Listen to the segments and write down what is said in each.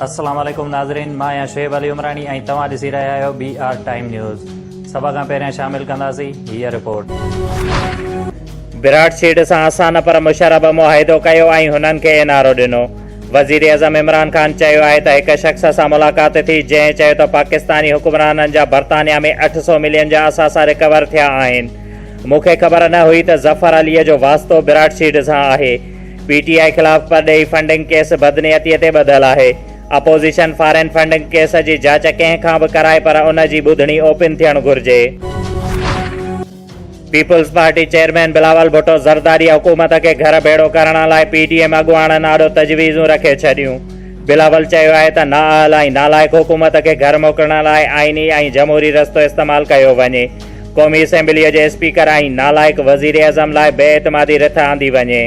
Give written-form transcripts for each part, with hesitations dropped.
अस्सलाम वालेकुम नाज़रीन, मां आहियां शुएब अली उमरानी ऐं तव्हां ॾिसी रहिया आहियो BR टाइम न्यूज़। सभ खां पहिरियां शामिल कंदासीं हीअ रिपोर्ट। विराट सीट सां आसान पर मुशर्रफ मुआहिदो कयो ऐं हुननि खे इनारो ॾिनो। वज़ीर आज़म इमरान ख़ान चयो आहे त हिक शख़्स सां मुलाक़ात थी जंहिं चयो त पाकिस्तानी हुक्मराननि जा बर्तानिया में 800 मिलियन जा असासा रिकवर थिया आहिनि। मूंखे ख़बर न हुई त ज़फ़र अलीअ जो वास्तो विराट सीट सां आहे। PTI ख़िलाफ़ परॾेही फंडिंग केस बदनीयतीअ ते ॿधलु आहे। अपोज़िशन फॉरेन फंडिंग केस जी जांच कंहिं खां बि कराए पर उन जी ॿुधणी ओपन थियणु घुरिजे। पीपल्स पार्टी चेयरमैन बिलावल भुट्टो ज़रदारी हुकूमत खे घर भेड़ो करण लाइ PTM अॻुवाणनि आॾो तजवीज़ूं रखे छॾियूं। बिलावल चयो आहे त नाअहल ऐं नालाइक़ हुकूमत खे घर मोकिलण लाइ आइनी ऐं जमहूरी रस्तो इस्तेमालु कयो वञे। क़ौमी असेंबलीअ जे स्पीकर ऐं नालाइक़ वज़ीर आज़म लाइ बेएतमादी रिथ आंदी वञे।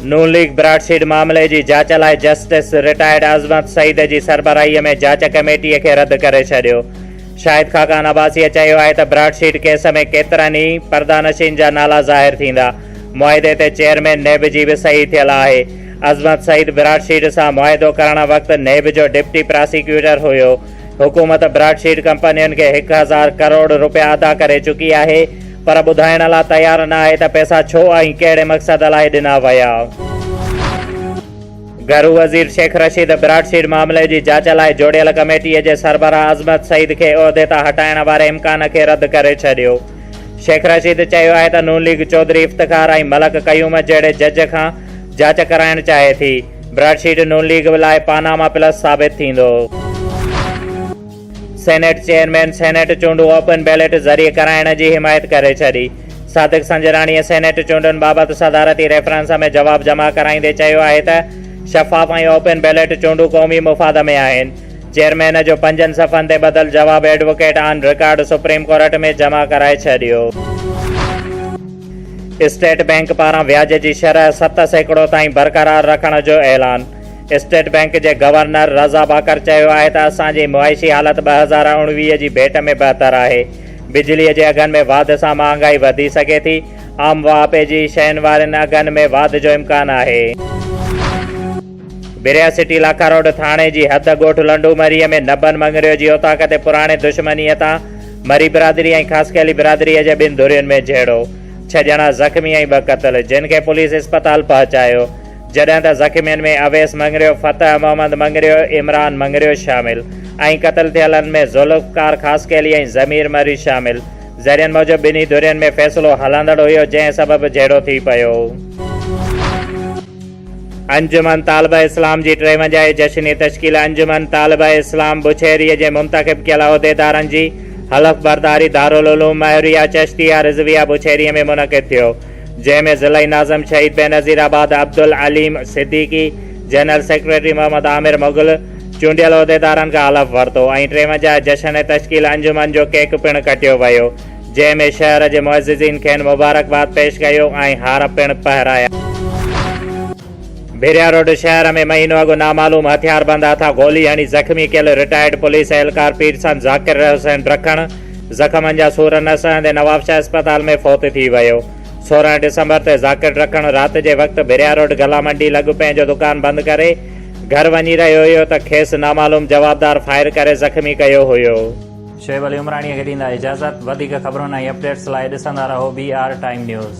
नून लीग विराट सीट मामले जी जांच लाइ जस्टिस रिटायर्ड अज़मत सईद जी सरबराहीअ में जांच कमेटीअ खे रद्द करे छॾियो। शाहिद खाकान अब्बासीअ चयो आहे त विराट सीट केस में केतिरनि ई परदानशीन जा नाला ज़ाहिर थींदा। मुआहिदे ते चेयरमैन नेब जी बि सही थियल आहे। अज़मत सईद विराट सीट सां मुआहिदो करण वक़्तु नेब जो डिप्टी प्रोसिक्यूटर हुयो। हुकूमत विराट सीट कंपनियुनि खे 1000 करोड़ रुपया अदा करे चुकी आहे पर ॿुधाइण लाइ तयारु न आहे त पैसा छो ऐं कहिड़े मक़सद लाइ ॾिना विया। घरू वज़ीर शेख रशीद विराट सीट मामले जी जांच लाइ जोड़ियल कमेटीअ जे सरबराह अज़मत सईद खे उहिदे तां हटाइण वारे इम्कान खे रद्द करे छॾियो। शेख रशीद चयो आहे त नून लीग चौधरी इफ्तिखार ऐं मलक कयूम जहिड़े जज खां जांच कराइणु चाहे थी। विराट सीट नून लीग लाइ पानामा प्लस साबित थींदो। सेनेट चेयरमैन सेनेट चूंडूं ओपन बैलेट ज़रिए कराइण जी हिमायत करे छॾी। सादिक संजराणीअ सेनेट चूंडुनि बाबति सदारती रेफरेंस में जवाब जमा कराईंदे चयो आहे त शफ़ाफ़ ऐं ओपन बैलेट चूंडूं क़ौमी मुफ़ाद में आहिनि। चेयरमैन जो 5 सफ़नि ते बदल जवाब advocate on record supreme court में जमा कराए छॾियो। स्टेट बैंक पारां व्याज जी शरह 7% ताईं बरक़रार रखण जो ऐलान। स्टेट बैंक जे गवर्नर रज़ा बाकर चयो आहे त असांजी मुआइशी हालत 2019 जी भेट में बहितर आहे। बिजलीअ जे अघनि में वाध सां महांगाई वधी सघे थी। आम वापे जी शयुनि वारनि अघनि में वाध जो इम्कान आहे। 82 लाखा रोड थाणे जी हद ॻोठ लंडूमरीअ में नबन मंगरियो जी ओताक ते पुराणे दुश्मनीअ तां मरी बिरादरी ऐं ख़ासकेली बिरादरीअ जे 2 धुरियुनि में झेड़ो। 6 ॼणा ज़ख़्मी ऐं 2 क़तल, जिन खे पुलिस अस्पताल पहुचायो, जॾहिं त ज़ख़्मियुनि में अवेस मंगरियो, फतह मोहम्मद मंगरियो, इमरान मंगरियो शामिल ऐं क़तल थियलनि में ज़ुल्फ़कार ख़ासकेली ऐं ज़मीर मरी शामिल। ज़रियनि मूजिबि 2 धुरियुनि में फ़ैसिलो हलंदड़ हुयो जंहिं सबबु झेड़ो थी पियो। अंजुमन तालिबा इस्लाम जी 53 जश्नी तश्कील अंजुमन तालिबा इस्लाम बुछेरीअ जे मुंतख़िब कयल उहिदेदारनि जी हलफ़ बरदारी दारुल उलूम महरिया चिश्तिया रिज़विया बुछेरीअ में मुनक़िद थियो, जंहिंमें ज़िला नाज़िम शहीद बेनज़ीर आबाद अब्दुल अलीम सिद्दीकी, जनरल सेक्रेटरी मोहम्मद आमिर मुग़ल चूंडियल उहिदेदारनि खां हलफ़ वरितो ऐं 53 जश्न तश्कील अंजुमन जो केक पिणु कटियो वियो, जंहिंमें शहर जे मुअज़्ज़िज़ीन खेनि मुबारकबाद पेश कयो ऐं हार पिणु पहिराया। भिरिया रोड शहर में महीनो अॻु नामालूम हथियारबंद हथां गोली हणी ज़ख़्मी कयल retired police एहलकार Pearson Zakir Hussain रखण ज़ख़्मनि जा सूर न सहंदे नवाबशाह अस्पताल में फ़ौत थी वियो। 16 डिसंबर ते ज़ाकिर रखण राति जे वक़्तु भिरिया रोड गला मंडी लॻ पंहिंजो दुकान बंदि करे घर वञी रहियो हुयो त खेसि नामालूम जवाबदार फायर करे ज़ख़्मी कयो हुयो। शुएब अली उमरानीअ खे ॾींदा इजाज़त। वधीक ख़बरुनि ऐं अपडेट्स लाइ ॾिसंदा रहो BR टाइम न्यूज़।